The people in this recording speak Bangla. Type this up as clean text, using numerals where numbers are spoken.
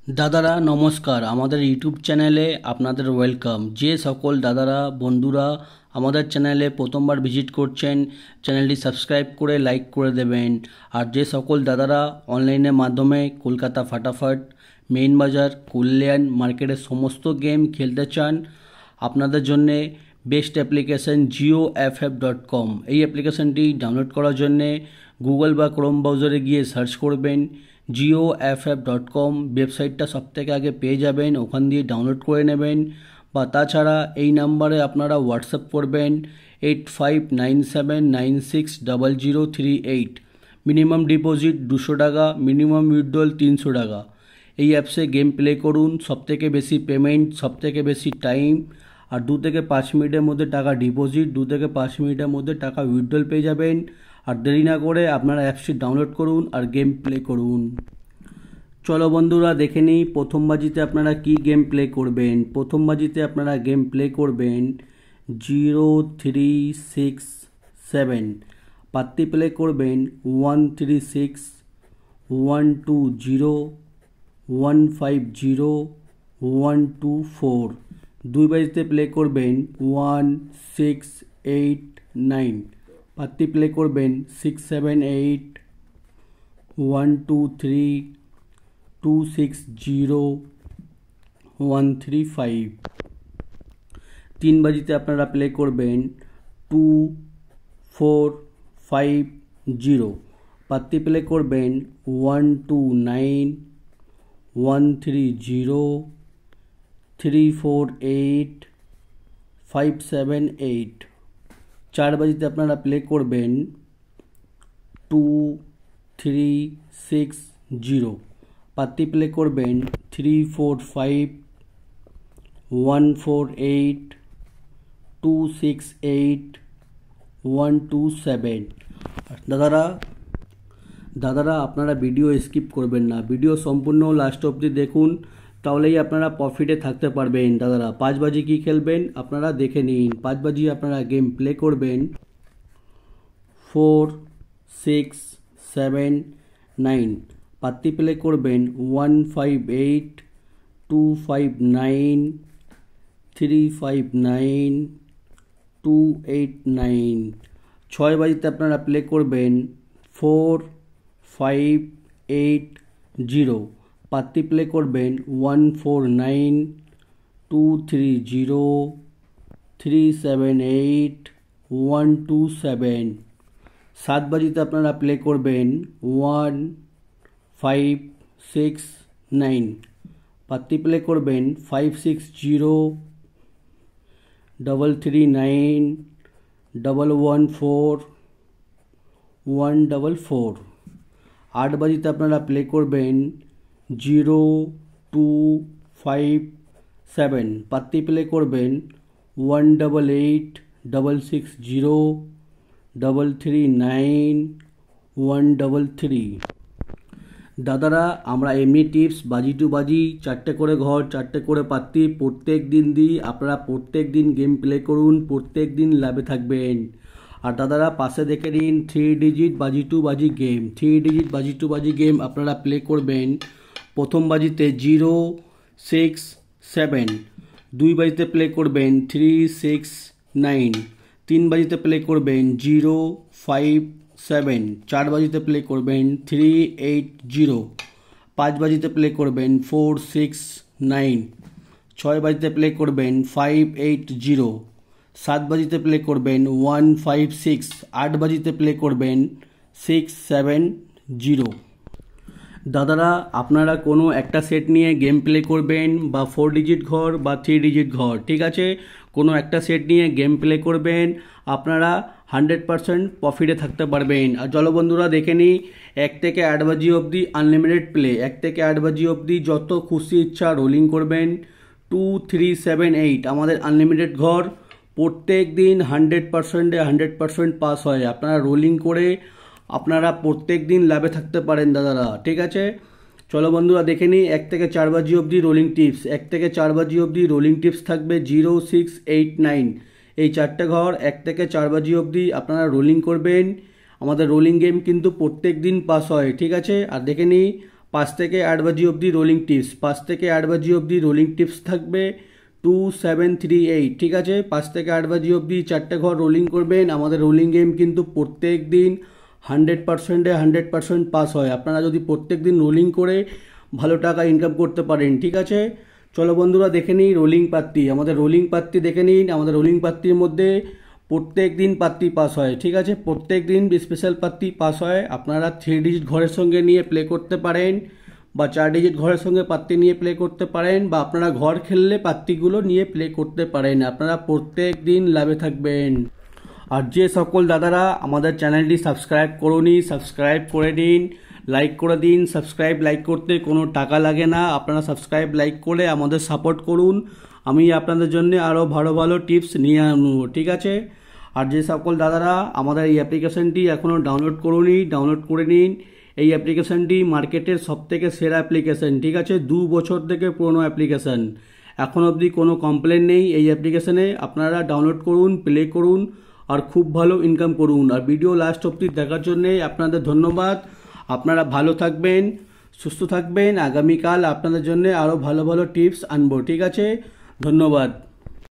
দাদারা নমস্কার, আমাদের ইউটিউব চ্যানেলে আপনাদের ওয়েলকাম। যে সকল দাদারা বন্ধুরা আমাদের চ্যানেলে প্রথমবার ভিজিট করছেন, চ্যানেলটি সাবস্ক্রাইব করে লাইক করে দেবেন। আর যে সকল দাদারা অনলাইনের মাধ্যমে কলকাতা ফাটাফাট, মেইন বাজার, কল্যাণ মার্কেটের সমস্ত গেম খেলতে চান, আপনাদের জন্যে বেস্ট অ্যাপ্লিকেশন JioFF.com। এই অ্যাপ্লিকেশনটি ডাউনলোড করার জন্যে গুগল বা ক্রোম ব্রাউজারে গিয়ে সার্চ করবেন JioFF.com। ওয়েবসাইটটা সবথেকে আগে পেয়ে যাবেন, ওখান দিয়ে ডাউনলোড করে নেবেন। বা তাছাড়া এই নাম্বারে আপনারা হোয়াটসঅ্যাপ করবেন 8597960038। মিনিমাম ডিপোজিট 200 টাকা, মিনিমাম উইথড্রল 300 টাকা। এই অ্যাপসে গেম প্লে করুন, সবথেকে বেশি পেমেন্ট, সবথেকে বেশি টাইম, আর 2 থেকে 5 মিনিটের মধ্যে টাকা ডিপোজিট, 2 থেকে 5 মিনিটের মধ্যে টাকা উইথড্রল পেয়ে যাবেন। আর দেরি না করে আপনারা অ্যাপসটি ডাউনলোড করুন আর গেম প্লে করুন। চলো বন্ধুরা দেখে নিই প্রথম বাজিতে আপনারা কি গেম প্লে করবেন। প্রথম বাজিতে আপনারা গেম প্লে করবেন 0367। পাত্তি প্লে করবেন 136 120 150 124। দুই বাজিতে প্লে করবেন 1689। পাত্তি প্লে করবেন 678 123 260 135। তিন বাজিতে আপনারা প্লে করবেন 2450। পাত্তি প্লে করবেন 129 130 348 578। চার বাজিতে আপনারা প্লে করবেন 2360। পাত্তি প্লে করবেন 345 148 268 127। দাদারা আপনারা ভিডিও স্কিপ করবেন না, ভিডিও সম্পূর্ণ লাস্ট অবধি দেখুন, তাহলেই আপনারা প্রফিটে থাকতে পারবেন। দাদারা 5 বাজি কি খেলবেন আপনারা দেখে নিন। 5 বাজি আপনারা গেম প্লে করবেন 4 6 7 9। পাত্তি প্লে করবেন 158 259 359 289। 6 বাজিতে আপনারা প্লে করবেন 4580। পাত্তি প্লে করবেন 149 230 378 127। 7 বাজিতে আপনারা প্লে করবেন 1569। পাত্তি প্লে করবেন 560 339 114 144। 8 বাজিতে আপনারা প্লে করবেন 0257। পাত্তি প্লে করবেন 188 660 339 133। দাদারা আমরা এমনি টিপস বাজি টু বাজি 4টে করে ঘর 4টে করে পাত্তি প্রত্যেক দিন দিই। আপনারা প্রত্যেক দিন গেম প্লে করুন, প্রত্যেক দিন লাভে থাকবেন। আর দাদারা পাশে দেখে নিন 3 ডিজিট বাজি টু বাজি গেম। 3 ডিজিট বাজি টু বাজি গেম আপনারা প্লে করবেন প্রথম বাজিতে 067। দুই বাজিতে প্লে করবেন 369। 3 বাজিতে প্লে করবেন 057। 4 বাজিতে প্লে করবেন 380। 5 বাজিতে প্লে করবেন 469। 6 বাজিতে প্লে করবেন 580। 7 বাজিতে প্লে করবেন 156। 8 বাজিতে প্লে করবেন 670। দাদারা আপনারা কোনো একটা সেট নিয়ে গেম প্লে করবেন, বা 4 ডিজিট ঘর বা 3 ডিজিট ঘর, ঠিক আছে, কোনো একটা সেট নিয়ে গেম প্লে করবেন, আপনারা 100% প্রফিটে থাকতে পারবেন। আর চলো বন্ধুরা দেখে নিই 1 থেকে 8 বাজি অবধি আনলিমিটেড প্লে। 1 থেকে 8 বাজি অবধি যত খুশি ইচ্ছা রোলিং করবেন। 2378 আমাদের আনলিমিটেড ঘর, প্রত্যেক দিন 100% পাস হয়। আপনারা রোলিং করে আপনারা প্রত্যেক দিন লাভে থাকতে পারেন দাদারা, ঠিক আছে। চলো বন্ধুরা দেখে নিই 1 থেকে 4 বাজি অবধি রোলিং টিপস। 1 থেকে 4 বাজি অবধি রোলিং টিপস থাকবে 0689। এই 4টে ঘর 1 থেকে 4 বাজি অবধি আপনারা রোলিং করবেন। আমাদের রোলিং গেম কিন্তু প্রত্যেক দিন পাস হয়, ঠিক আছে। আর দেখে নিই 5 থেকে 8 বাজি অবধি রোলিং টিপস, 5 থেকে 8 বাজি অবধি রোলিং টিপস থাকবে 2738, ঠিক আছে। 5 থেকে 8 বাজি অবধি 4টে ঘর রোলিং করবেন। আমাদের রোলিং গেম কিন্তু প্রত্যেক দিন 100%-এ 100% পাস হয়। আপনারা যদি প্রত্যেক দিন রোলিং করে ভালো টাকা ইনকাম করতে পারেন, ঠিক আছে। চলো বন্ধুরা দেখে নিই রোলিং পাত্তি। আমাদের রোলিং পাত্তি দেখে নিন। আমাদের রোলিং পাত্তির মধ্যে প্রত্যেক দিন পাত্তি পাস হয়, ঠিক আছে। প্রত্যেক দিন স্পেশাল পাত্তি পাস হয়। আপনারা 3 ডিজিট ঘরের সঙ্গে নিয়ে প্লে করতে পারেন, বা 4 ডিজিট ঘরের সঙ্গে পাত্তি নিয়ে প্লে করতে পারেন, বা আপনারা ঘর খেললে পাত্তিগুলো নিয়ে প্লে করতে পারেন। আপনারা প্রত্যেক দিন লাভে থাকবেন। আর যে সকল দাদারা আমাদের চ্যানেলটি সাবস্ক্রাইব করুনি, সাবস্ক্রাইব করে দিন, লাইক করে দিন। সাবস্ক্রাইব লাইক করতে কোনো টাকা লাগে না। আপনারা সাবস্ক্রাইব লাইক করে আমাদের সাপোর্ট করুন। আমি আপনাদের জন্য আরও ভালো ভালো টিপস নিয়ে আনবো, ঠিক আছে। আর যে সকল দাদারা আমাদের এই অ্যাপ্লিকেশনটি এখনও ডাউনলোড করুনি, ডাউনলোড করে নিন। এই অ্যাপ্লিকেশনটি মার্কেটের সবথেকে সেরা অ্যাপ্লিকেশন, ঠিক আছে। 2 বছর থেকে পুরনো অ্যাপ্লিকেশন, এখন অবধি কোনো কমপ্লেন নেই এই অ্যাপ্লিকেশনে। আপনারা ডাউনলোড করুন, প্লে করুন, আর খুব ভালো ইনকাম করুন। আর ভিডিও লাস্ট অবধি দেখার জন্যে আপনাদের ধন্যবাদ। আপনারা ভালো থাকবেন, সুস্থ থাকবেন। আগামীকাল আপনাদের জন্য আরও ভালো ভালো টিপস আনবো, ঠিক আছে। ধন্যবাদ।